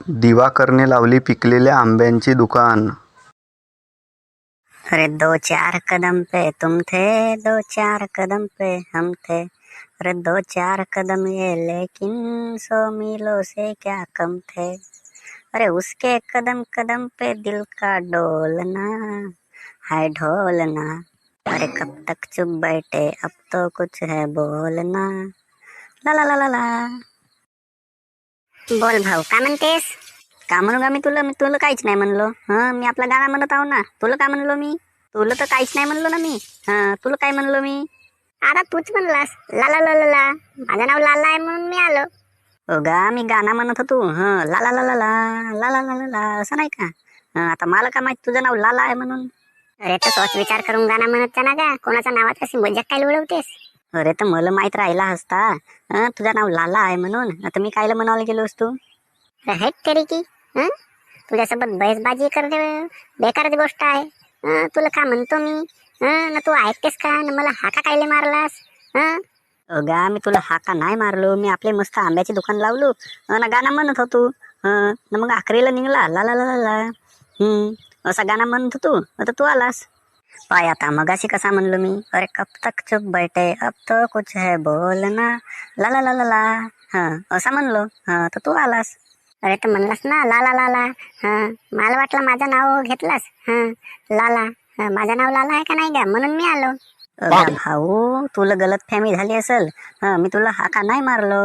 दिवाकरने लावली पिकलेल्या आंब्याची दुकान. अरे 2-4 कदम पे तुम थे, 2-4 कदम पे हम थे. अरे 2-4 कदम ये लेकिन 100 मीलों से क्या कम थे. अरे उसके कदम कदम पे दिल का डोलना है ढोलना. अरे कब तक चुप बैठे अब तो कुछ है बोलना. ला ला ला ला ला. बोल भाऊ, का म्हणतेस? का म्हणू का मी तुला काहीच नाही म्हणलो. मी आपला गाणं म्हणत आहो ना. तुला का म्हणलो मी? तुला तर काहीच नाही म्हणलो ना मी. तुला काय म्हणलो मी? आता तूच म्हणलास लाला ला ला ला. माझं नाव लाला आहे म्हणून मी आलो. हो गा, मी गाणं म्हणत होतो. ला ला ला ला ला ला ला ला ला असं नाही का? आता मला का माहित तुझं नाव लाला आहे म्हणून. अरे तर तोच विचार करून गाणं म्हणत ना का, कोणाच्या नावात अशी मजाक काय उडवतेस? अरे तर मला माहित राहिला असता तुझं नाव लाला आहे म्हणून. आता मी कायला म्हणायला गेलो असतो. हेट तरी की तुझ्यासोबत बहसबाजी करणे बेकारच गोष्ट आहे. तुला का म्हणतो मी? ना तू ऐकतेस का? ना मला हाका कायले मारलास? अगा, मी तुला हाका नाही मारलो. मी आपले मस्त आंब्याची दुकान लावलो ना गाणं म्हणत होतो. ना मग आखरीला निघला ला ला ला ला ला. असा गाणं म्हणत होतो. आता तू आलास. पाय आता मगाशी कसा म्हणलो मी? अरे कब तक चुप बैठे अब तो कुछ है बोलना ला ला ला ला ला. असा म्हणलो. तर तू आलास. अरे तर म्हणलास ना लाला लाला. मला वाटलं माझं नाव घेतलास. लाला. माझं नाव लाला आहे का नाही का म्हणून मी आलो. भाऊ, तुला गलत फहमी झाली असेल. मी तुला हाका नाही मारलो.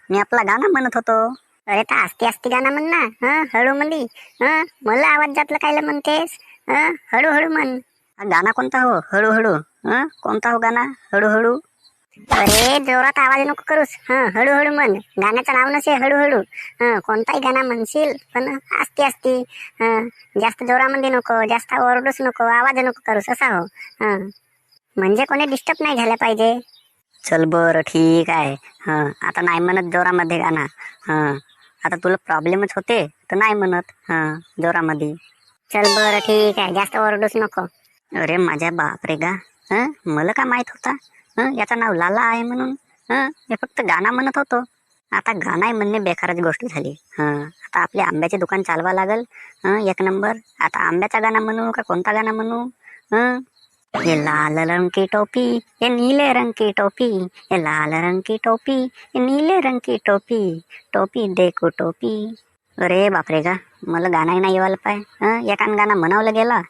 मी आपला गाणं म्हणत होतो. अरे तर आस्ती आस्ती गाणं म्हण ना. हळू म्हणली. मला आवाज जातलं कायला म्हणतेस? हळूहळू म्हण. गाणं कोणता हो? हळूहळू. कोणता हो गाणं? हळूहळू. अरे जोरात आवाज नको करूस. हळूहळू म्हण. गाण्याचं नाव नसे हळूहळू. कोणताही गाणं म्हणशील पण आस्ती आस्ती. जास्त जोरामध्ये नको, जास्त ओरडूच नको, आवाज नको करूस असा हो. म्हणजे कोणी डिस्टर्ब नाही झालं पाहिजे. चल बरं ठीक आहे. आता नाही म्हणत जोरामध्ये गाणं. आता तुला प्रॉब्लेमच होते तर नाही म्हणत जोरामध्ये. चल बरं ठीक आहे, जास्त ओरडूच नको. अरे माझ्या बापरे गा. मला का माहित होता याचं नाव लाला आहे म्हणून. मी फक्त गाणं म्हणत होतो. आता गाणं म्हणणे बेकारच गोष्ट झाली. आता आपली आंब्याचे दुकान चालवा लागल. एक नंबर. आता आंब्याचा गाणं म्हणू का कोणता गाणं म्हणू? ये लाल रंग की टोपी, ये नीले रंग की टोपी, ये लाल रंग की टोपी, ये नीले रंग की टोपी, टोपी देखो टोपी. अरे बापरे का, मला गाणं नाही येवायला पाय. एकान गाणं म्हणावलं गेला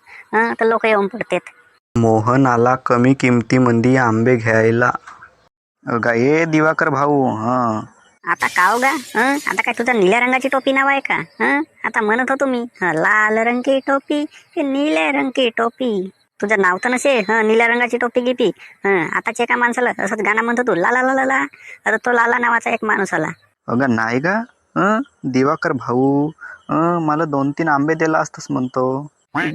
तर लोक येऊन पडतात. मोहन आला कमी किमतीमध्ये आंबे घ्यायला. गा ये दिवाकर भाऊ. आता काव गा. आता काय तुझा निळ्या रंगाची टोपी नाव आहे का? आता म्हणत होतो मी लाल रंग की टोपी, हे नीले रंग की टोपी. तुझं नाव तर नसे निळ्या रंगाची टोपी गिपी. आताच एका माणसाला असंच गाणं म्हणतो तू लाला ला ला ला. आता तो लाला नावाचा एक माणूस आला. अगं नाही का दिवाकर भाऊ. मला 2-3 आंबे दिला असतंच म्हणतो.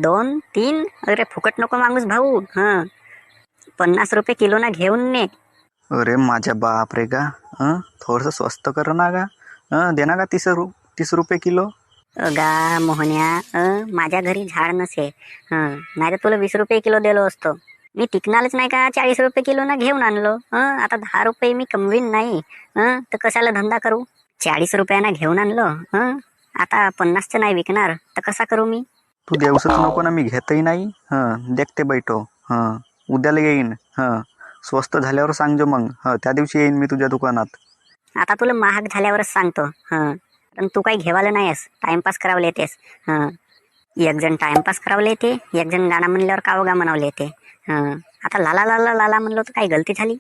2-3? अरे फुकट नको मागूस भाऊ. 50 रुपये किलो ना घेऊन ने. अरे माझ्या बाप रे का. थोडंसं स्वस्त कर ना गा. दे ना का 30 रुपये किलो. गा मोहन्या, माझ्या घरी झाड नसे. नाही तर तुला 20 रुपये किलो दिलो असतो. मी टिकणारच नाही का 40 रुपये किलो ना घेऊन आणलो. आता 10 रुपये मी कमवीन नाही तर कशाला धंदा करू? 40 रुपयाना घेऊन आणलो. आता 50चं नाही विकणार तर कसा करू मी? तू देवसच नको ना, मी घेतही नाही. देखते बैठो. उद्याला येईन. स्वस्त झाल्यावर सांगजो मग. त्या दिवशी येईन मी तुझ्या दुकानात. आता तुला महाग झाल्यावरच सांगतो. पण तू काही घेवायला नाहीस, टाइमपास करावले येतेस. एक जण टाइमपास करावले येते, एक जण गाणं म्हणल्यावर कावगा म्हणावले येते. आता लाला लाला लाला म्हणलो तर काही गलती झाली?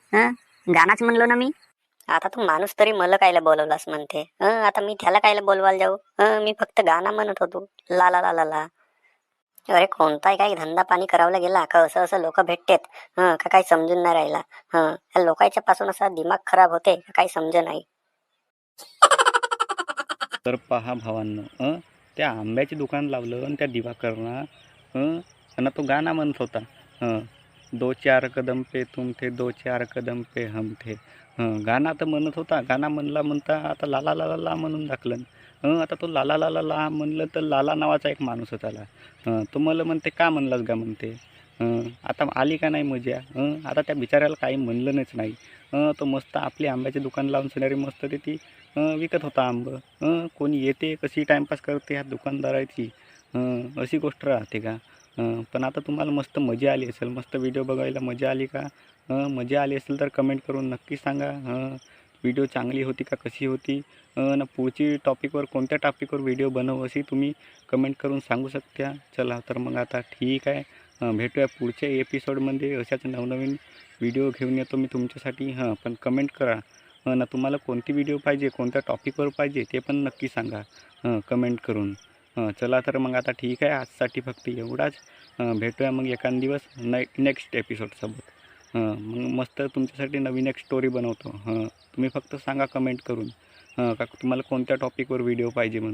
गाणाच म्हणलो ना मी. आता तू माणूस तरी मला कायला बोलवलास म्हणते. आता मी त्याला कायला बोलवायला जाऊ? मी फक्त गाणं म्हणत होतो लाला लाला ला. अरे कोणताही काही धंदा पाणी करावला गेला का असं असं लोक भेटतेत का काही समजून नाही राहिला. या लोकांच्या पासून असा दिमाग खराब होते का काही समज नाही. तर पहा भावांनो, त्या आंब्याचे दुकान लावलं आणि त्या दिवाकरनं आणि तो गाणं म्हणत होता. 2-4 कदम पे तुम थे, 2-4 कदम पे हम थे. गाणं तर म्हणत होता. गाणं म्हणता आता लाला लाला ला म्हणून दाखलं. आता तो लाला लाला ला म्हणलं तर लाला नावाचा एक माणूस आला. तो मला म्हणते का म्हणलास गा म्हणते. आता आली का नाही मजा. आता त्या बिचाऱ्याला काही म्हणलं नाही. तो मस्त आपली आंब्याची दुकान लावून सणारी मस्त ती विकत होता आंब. कोणी येते कशी टाईमपास करते ह्या दुकानदाराची, अशी गोष्ट राहते का? पण आता तुम्हाला मस्त मजा आली असेल, मस्त व्हिडिओ बघायला मजा आली का? मजा आली असेल तर कमेंट करून नक्की सांगा. व्हिडिओ चांगली होती का कशी होती? ना पुढची टॉपिकवर कोणत्या टॉपिकवर व्हिडिओ बनवू अशी तुम्ही कमेंट करून सांगू शकता. चला तर मग आता ठीक आहे. भेटूया पुढच्या एपिसोडमध्ये. अशाच नवनवीन व्हिडिओ घेऊन येतो मी तुमच्यासाठी. पण कमेंट करा ना तुम्हाला कोणती व्हिडिओ पाहिजे, कोणत्या टॉपिकवर पाहिजे ते पण नक्की सांगा कमेंट करून. चला तर मग आता ठीक आहे. आजसाठी फक्त एवढाच. भेटूया मग एखाद दिवस नेक्स्ट एपिसोडसोबत. मग मस्त तुमच्यासाठी नवीन एक स्टोरी बनवतो. तुम्ही फक्त सांगा कमेंट करून का तुम्हाला कोणत्या टॉपिकवर व्हिडिओ पाहिजे म्हणून.